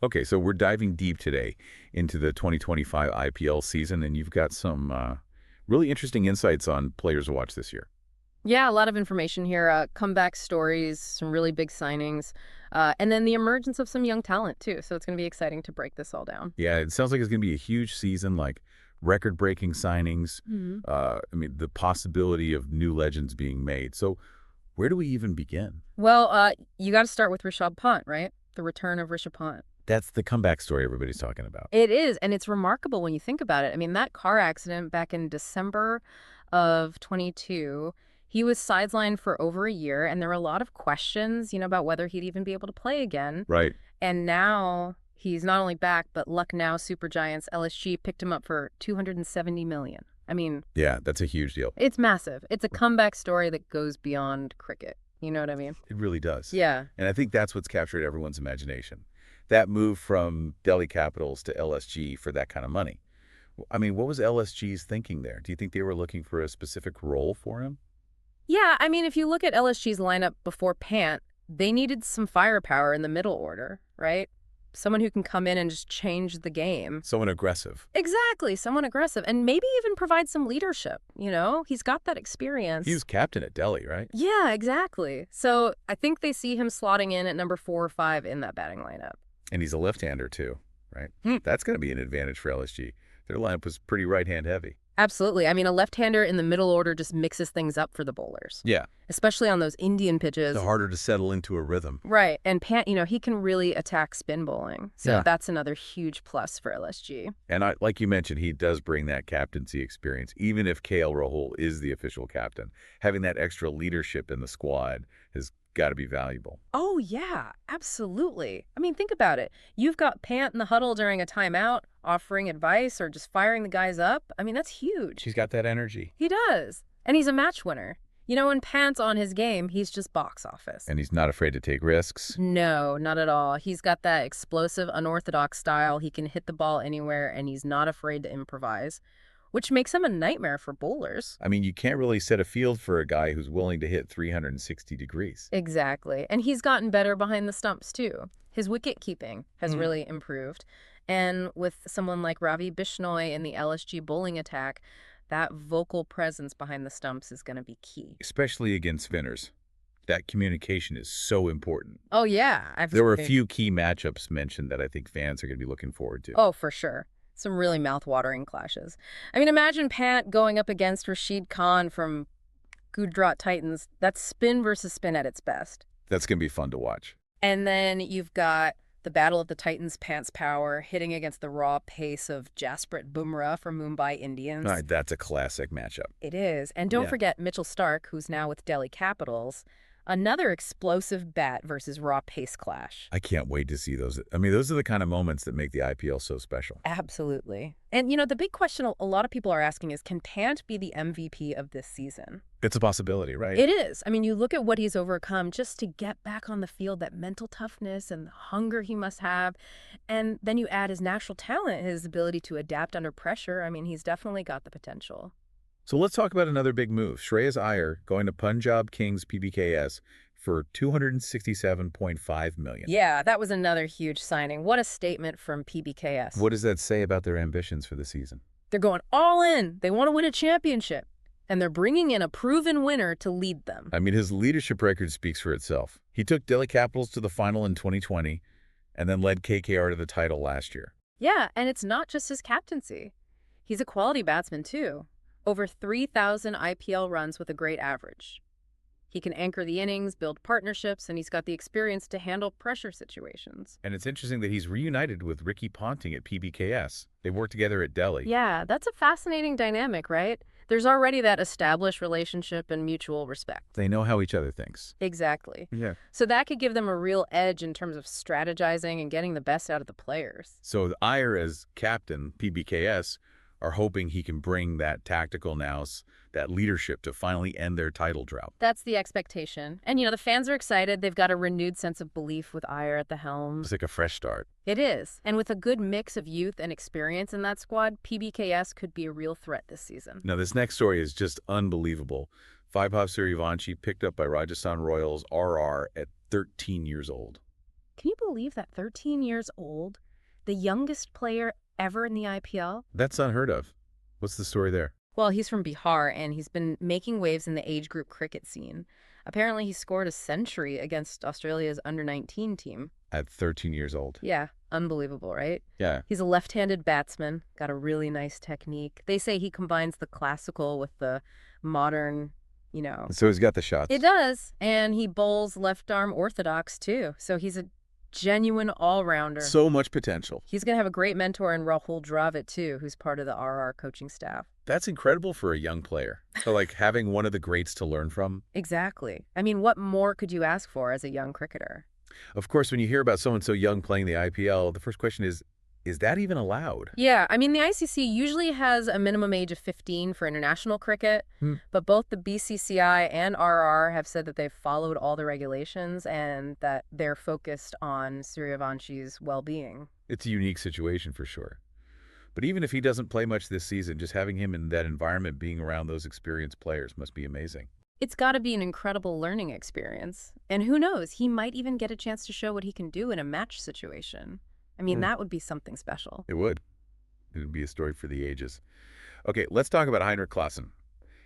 Okay, so we're diving deep today into the 2025 IPL season, and you've got some really interesting insights on players to watch this year. Yeah, a lot of information here. Comeback stories, some really big signings, and then the emergence of some young talent, too. So it's going to be exciting to break this all down. Yeah, it sounds like it's going to be a huge season, like record-breaking signings. hmm I mean, the possibility of new legends being made. So where do we even begin? Well, you got to start with Rishabh Pant, right? The return of Rishabh Pant. That's the comeback story everybody's talking about. It is, and it's remarkable when you think about it. I mean, that car accident back in December of 22, he was sidelined for over a year, and there were a lot of questions, about whether he'd even be able to play again. Right. And now he's not only back, but Lucknow Supergiants LSG picked him up for 270 million. I mean, Yeah, that's a huge deal. it's massive. It's a comeback story that goes beyond cricket. You know what I mean? It really does. Yeah. And I think that's what's captured everyone's imagination. That move from Delhi Capitals to LSG for that kind of money. I mean, what was LSG's thinking there? Do you think they were looking for a specific role for him? Yeah, I mean, if you look at LSG's lineup before Pant, they needed some firepower in the middle order, right? Someone who can come in and just change the game. Someone aggressive. Exactly, someone aggressive, and maybe even provide some leadership, He's got that experience. He was captain at Delhi, right? Yeah, exactly. So I think they see him slotting in at number 4 or 5 in that batting lineup. And he's a left-hander too, right? Hmm. That's going to be an advantage for LSG. Their lineup was pretty right-hand heavy. Absolutely. I mean, a left-hander in the middle order just mixes things up for the bowlers, Yeah. especially on those Indian pitches. The harder to settle into a rhythm. Right. And Pant, he can really attack spin bowling. So Yeah. that's another huge plus for LSG. And like you mentioned, he does bring that captaincy experience. Even if KL Rahul is the official captain, having that extra leadership in the squad has got to be valuable. Oh, yeah, absolutely. I mean, think about it. You've got Pant in the huddle during a timeout, offering advice or just firing the guys up. I mean, that's huge. She's got that energy. He does. And he's a match winner. When Pant's on his game, he's just box office. And he's not afraid to take risks. No, not at all. He's got that explosive, unorthodox style. He can hit the ball anywhere, and he's not afraid to improvise, which makes him a nightmare for bowlers. I mean, you can't really set a field for a guy who's willing to hit 360 degrees. Exactly. And he's gotten better behind the stumps, too. His wicket keeping has really improved. And with someone like Ravi Bishnoi in the LSG bowling attack, that vocal presence behind the stumps is going to be key. Especially against spinners. That communication is so important. Oh, yeah. There were a few key matchups mentioned that I think fans are going to be looking forward to. Oh, for sure. Some really mouth-watering clashes. I mean, imagine Pant going up against Rashid Khan from Gujarat Titans. That's spin versus spin at its best. That's going to be fun to watch. And then you've got the battle of the Titans' Pants power hitting against the raw pace of Jasprit Bumrah from Mumbai Indians. All right, that's a classic matchup. It is. And don't forget Mitchell Starc, who's now with Delhi Capitals. Another explosive bat versus raw pace clash. I can't wait to see those. I mean, those are the kind of moments that make the IPL so special. Absolutely. And, the big question a lot of people are asking is, can Pant be the MVP of this season? It's a possibility, right? It is. I mean, you look at what he's overcome just to get back on the field, that mental toughness and the hunger he must have. And then you add his natural talent, his ability to adapt under pressure. I mean, he's definitely got the potential. So let's talk about another big move. Shreyas Iyer going to Punjab Kings PBKS for $267.5 million. Yeah, that was another huge signing. What a statement from PBKS. What does that say about their ambitions for the season? They're going all in. They want to win a championship. And they're bringing in a proven winner to lead them. I mean, his leadership record speaks for itself. He took Delhi Capitals to the final in 2020 and then led KKR to the title last year. Yeah, and it's not just his captaincy. He's a quality batsman, too. Over 3,000 IPL runs with a great average. He can anchor the innings, build partnerships, and he's got the experience to handle pressure situations. And it's interesting that he's reunited with Ricky Ponting at PBKS. They worked together at Delhi. Yeah, that's a fascinating dynamic, right? There's already that established relationship and mutual respect. They know how each other thinks. Exactly. Yeah. So that could give them a real edge in terms of strategizing and getting the best out of the players. So Iyer as captain, PBKS, are hoping he can bring that tactical nous, that leadership to finally end their title drought. That's the expectation. And, the fans are excited. They've got a renewed sense of belief with Iyer at the helm. It's like a fresh start. It is. And with a good mix of youth and experience in that squad, PBKS could be a real threat this season. Now, this next story is just unbelievable. Vaibhav Suryavanshi picked up by Rajasthan Royals RR at 13 years old. Can you believe that 13 years old, the youngest player ever in the IPL? That's unheard of. What's the story there? Well, he's from Bihar, and he's been making waves in the age group cricket scene. Apparently, he scored a century against Australia's under-19 team. At 13 years old. Yeah, unbelievable, right? Yeah. He's a left-handed batsman, got a really nice technique. They say he combines the classical with the modern, So he's got the shots. It does. And he bowls left-arm orthodox, too. So he's a genuine all-rounder. So much potential. He's going to have a great mentor in Rahul Dravid, too, who's part of the RR coaching staff. That's incredible for a young player. So, like, having one of the greats to learn from. Exactly. I mean, what more could you ask for as a young cricketer? Of course, when you hear about someone so young playing the IPL, the first question is that even allowed? Yeah, I mean, the ICC usually has a minimum age of 15 for international cricket, but both the BCCI and RR have said that they've followed all the regulations and that they're focused on Suryavanshi's well-being. It's a unique situation for sure. But even if he doesn't play much this season, just having him in that environment, being around those experienced players must be amazing. It's got to be an incredible learning experience. And who knows, he might even get a chance to show what he can do in a match situation. I mean, that would be something special. It would. It would be a story for the ages. Okay, let's talk about Heinrich Klaasen.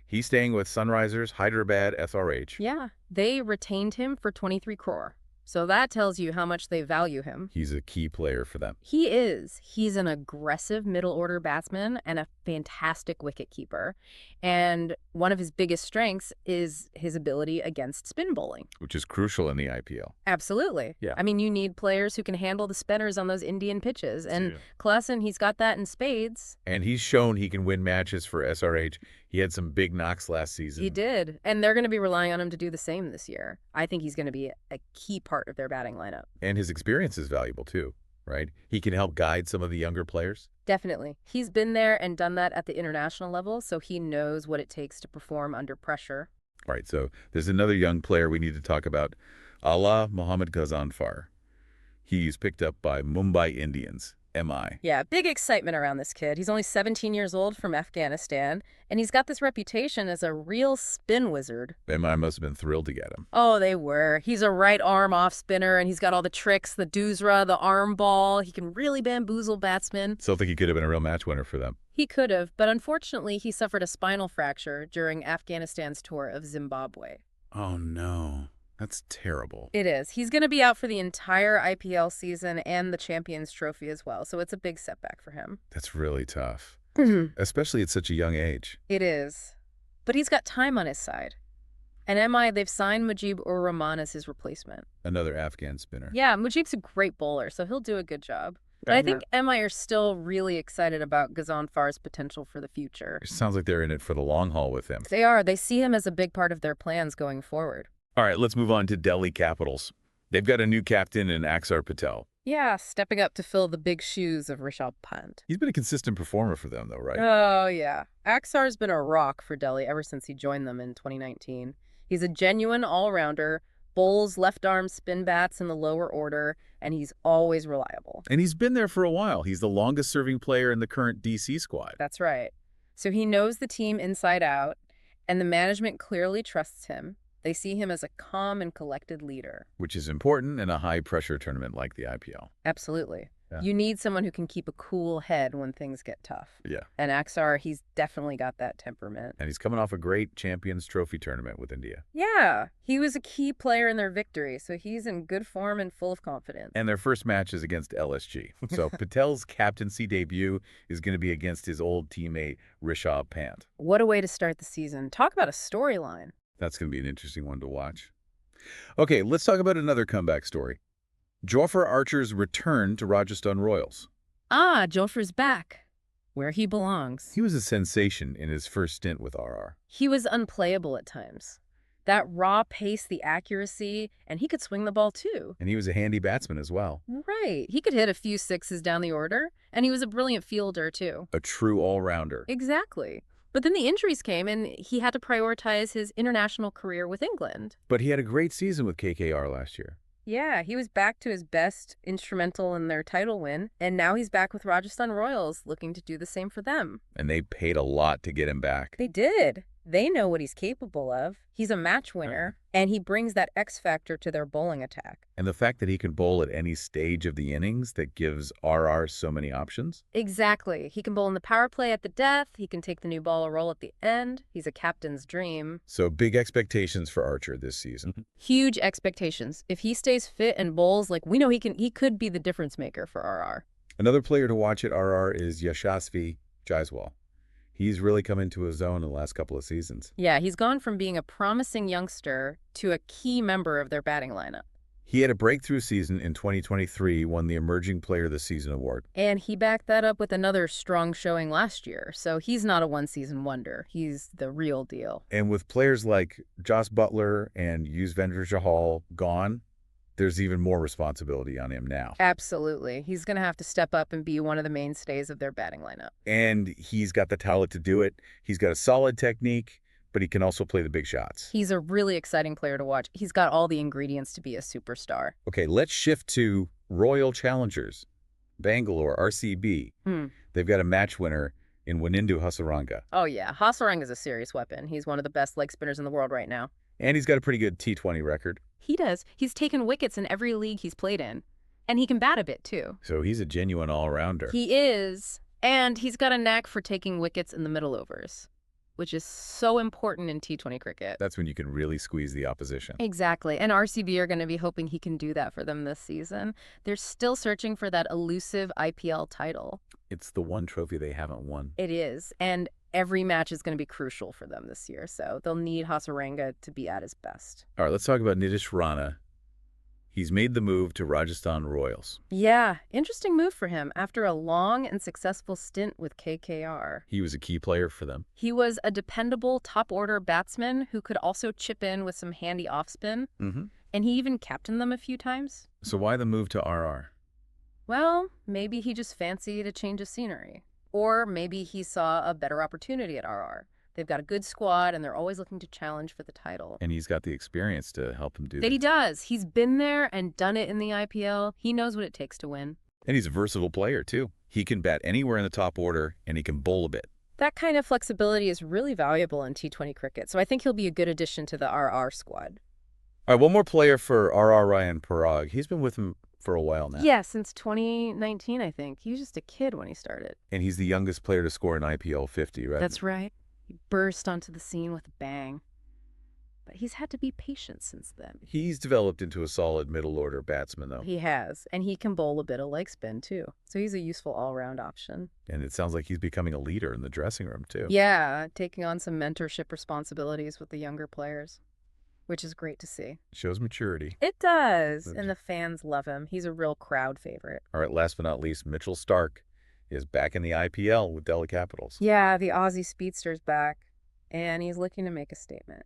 He's staying with Sunrisers Hyderabad SRH. Yeah, they retained him for 23 crore. So that tells you how much they value him. He's a key player for them. He is. He's an aggressive middle-order batsman and a fantastic wicketkeeper. And one of his biggest strengths is his ability against spin bowling. Which is crucial in the IPL. Absolutely. Yeah. I mean, you need players who can handle the spinners on those Indian pitches. And Klaasen, he's got that in spades. And he's shown he can win matches for SRH. He had some big knocks last season. He did. And they're going to be relying on him to do the same this year. I think he's going to be a key part of their batting lineup. And his experience is valuable too, right? He can help guide some of the younger players. Definitely. He's been there and done that at the international level, so he knows what it takes to perform under pressure. All right, so there's another young player we need to talk about, Mohammad Ghazanfar. He's picked up by Mumbai Indians, MI. Yeah, big excitement around this kid. He's only 17 years old from Afghanistan, and he's got this reputation as a real spin wizard. MI must have been thrilled to get him. Oh, they were. He's a right arm off spinner, and he's got all the tricks, the doosra, the arm ball. He can really bamboozle batsmen. Still think he could have been a real match winner for them. He could have, but unfortunately, he suffered a spinal fracture during Afghanistan's tour of Zimbabwe. Oh, no. That's terrible. It is. He's going to be out for the entire IPL season and the Champions Trophy as well, so it's a big setback for him. That's really tough, especially at such a young age. It is. But he's got time on his side. And MI, they've signed Mujib-ur-Rahman as his replacement. Another Afghan spinner. Yeah, Mujib's a great bowler, so he'll do a good job. But I think MI are still really excited about Ghazanfar's potential for the future. It sounds like they're in it for the long haul with him. They are. They see him as a big part of their plans going forward. All right, let's move on to Delhi Capitals. They've got a new captain in Axar Patel. Yeah, stepping up to fill the big shoes of Rishabh Pant. He's been a consistent performer for them, though, right? Oh, yeah. Axar's been a rock for Delhi ever since he joined them in 2019. He's a genuine all-rounder, bowls left-arm spin bats in the lower order, and he's always reliable. And he's been there for a while. He's the longest-serving player in the current DC squad. That's right. So he knows the team inside out, and the management clearly trusts him. They see him as a calm and collected leader. Which is important in a high-pressure tournament like the IPL. Absolutely. Yeah. You need someone who can keep a cool head when things get tough. Yeah. And Axar, he's definitely got that temperament. And he's coming off a great Champions Trophy tournament with India. Yeah. He was a key player in their victory, so he's in good form and full of confidence. And their first match is against LSG. So Patel's captaincy debut is going to be against his old teammate, Rishabh Pant. What a way to start the season. Talk about a storyline. That's going to be an interesting one to watch. Okay, let's talk about another comeback story. Jofra Archer's return to Rajasthan Royals. Ah, Jofra's back, where he belongs. He was a sensation in his first stint with RR. He was unplayable at times. That raw pace, the accuracy, and he could swing the ball too. And he was a handy batsman as well. Right. He could hit a few sixes down the order, and he was a brilliant fielder too. A true all-rounder. Exactly. But then the injuries came, and he had to prioritize his international career with England. But he had a great season with KKR last year. Yeah, he was back to his best, instrumental in their title win, and now he's back with Rajasthan Royals, looking to do the same for them. And they paid a lot to get him back. They did. They know what he's capable of. He's a match winner, and he brings that X factor to their bowling attack. And the fact that he can bowl at any stage of the innings that gives RR so many options? Exactly. He can bowl in the power play at the death. He can take the new ball roll at the end. He's a captain's dream. So big expectations for Archer this season. Huge expectations. If he stays fit and bowls, like we know he could be the difference maker for RR. Another player to watch at RR is Yashasvi Jaiswal. He's really come into his own in the last couple of seasons. Yeah, he's gone from being a promising youngster to a key member of their batting lineup. He had a breakthrough season in 2023, won the Emerging Player of the Season award. And he backed that up with another strong showing last year. So he's not a one-season wonder. He's the real deal. And with players like Joss Butler and Yuzvendra Chahal gone, there's even more responsibility on him now. Absolutely. He's going to have to step up and be one of the mainstays of their batting lineup. And he's got the talent to do it. He's got a solid technique, but he can also play the big shots. He's a really exciting player to watch. He's got all the ingredients to be a superstar. Okay, let's shift to Royal Challengers, Bangalore, RCB. They've got a match winner in Wanindu Hasaranga. Oh, yeah. Hasaranga is a serious weapon. He's one of the best leg spinners in the world right now. And he's got a pretty good T20 record. He does. He's taken wickets in every league he's played in. And he can bat a bit, too. So he's a genuine all-rounder. He is. And he's got a knack for taking wickets in the middle overs, which is so important in T20 cricket. That's when you can really squeeze the opposition. Exactly. And RCB are going to be hoping he can do that for them this season. They're still searching for that elusive IPL title. It's the one trophy they haven't won. It is. And every match is going to be crucial for them this year. So they'll need Hasaranga to be at his best. All right, let's talk about Nitish Rana. He's made the move to Rajasthan Royals. Yeah, interesting move for him after a long and successful stint with KKR. He was a key player for them. He was a dependable top-order batsman who could also chip in with some handy off-spin. And he even captained them a few times. So why the move to RR? Well, maybe he just fancied a change of scenery. Or maybe he saw a better opportunity at RR. They've got a good squad, and they're always looking to challenge for the title. And he's got the experience to help him do that. That he does. He's been there and done it in the IPL. He knows what it takes to win. And he's a versatile player, too. He can bat anywhere in the top order, and he can bowl a bit. That kind of flexibility is really valuable in T20 cricket, so I think he'll be a good addition to the RR squad. All right, one more player for RR, Ryan Parag. He's been with him for a while now. Yeah, since 2019, I think. He was just a kid when he started. And he's the youngest player to score an IPL 50, right? That's right. He burst onto the scene with a bang. But he's had to be patient since then. He's developed into a solid middle-order batsman, though. He has, and he can bowl a bit of leg spin, too. So he's a useful all-round option. And it sounds like he's becoming a leader in the dressing room, too. Yeah, taking on some mentorship responsibilities with the younger players, which is great to see. Shows maturity. It does, and the fans love him. He's a real crowd favorite. All right, last but not least, Mitchell Starc is back in the IPL with Delhi Capitals. Yeah, the Aussie speedster's back, and he's looking to make a statement.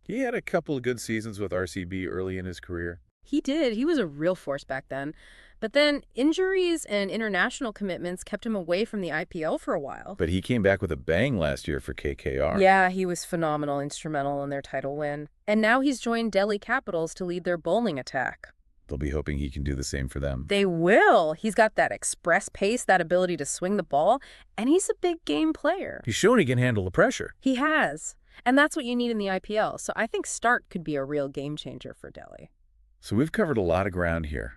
He had a couple of good seasons with RCB early in his career. He did. He was a real force back then. But then injuries and international commitments kept him away from the IPL for a while. But he came back with a bang last year for KKR. Yeah, he was phenomenal, instrumental in their title win. And now he's joined Delhi Capitals to lead their bowling attack. They'll be hoping he can do the same for them. They will. He's got that express pace, that ability to swing the ball, and he's a big game player. He's shown he can handle the pressure. He has. And that's what you need in the IPL. So I think Starc could be a real game changer for Delhi. So we've covered a lot of ground here.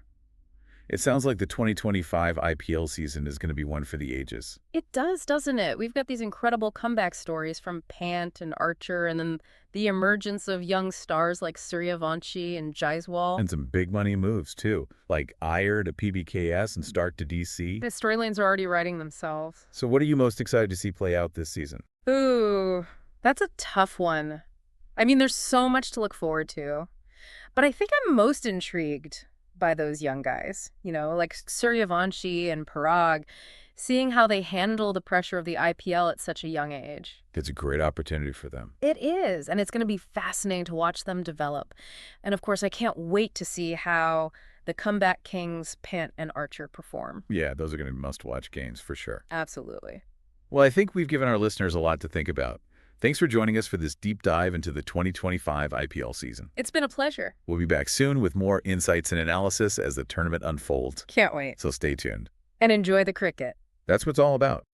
It sounds like the 2025 IPL season is going to be one for the ages. It does, doesn't it? We've got these incredible comeback stories from Pant and Archer, and then the emergence of young stars like Suryavanshi and Jaiswal. And some big money moves, too, like Iyer to PBKS and Starc to DC. The storylines are already writing themselves. So what are you most excited to see play out this season? Ooh, that's a tough one. I mean, there's so much to look forward to. But I think I'm most intrigued by those young guys, you know, like Suryavanshi and Parag, seeing how they handle the pressure of the IPL at such a young age. It's a great opportunity for them. It is, and it's going to be fascinating to watch them develop. And of course, I can't wait to see how the comeback kings, Pant and Archer, perform. Yeah, those are going to be must-watch games for sure. Absolutely. Well, I think we've given our listeners a lot to think about. Thanks for joining us for this deep dive into the 2025 IPL season. It's been a pleasure. We'll be back soon with more insights and analysis as the tournament unfolds. Can't wait. So stay tuned. And enjoy the cricket. That's what it's all about.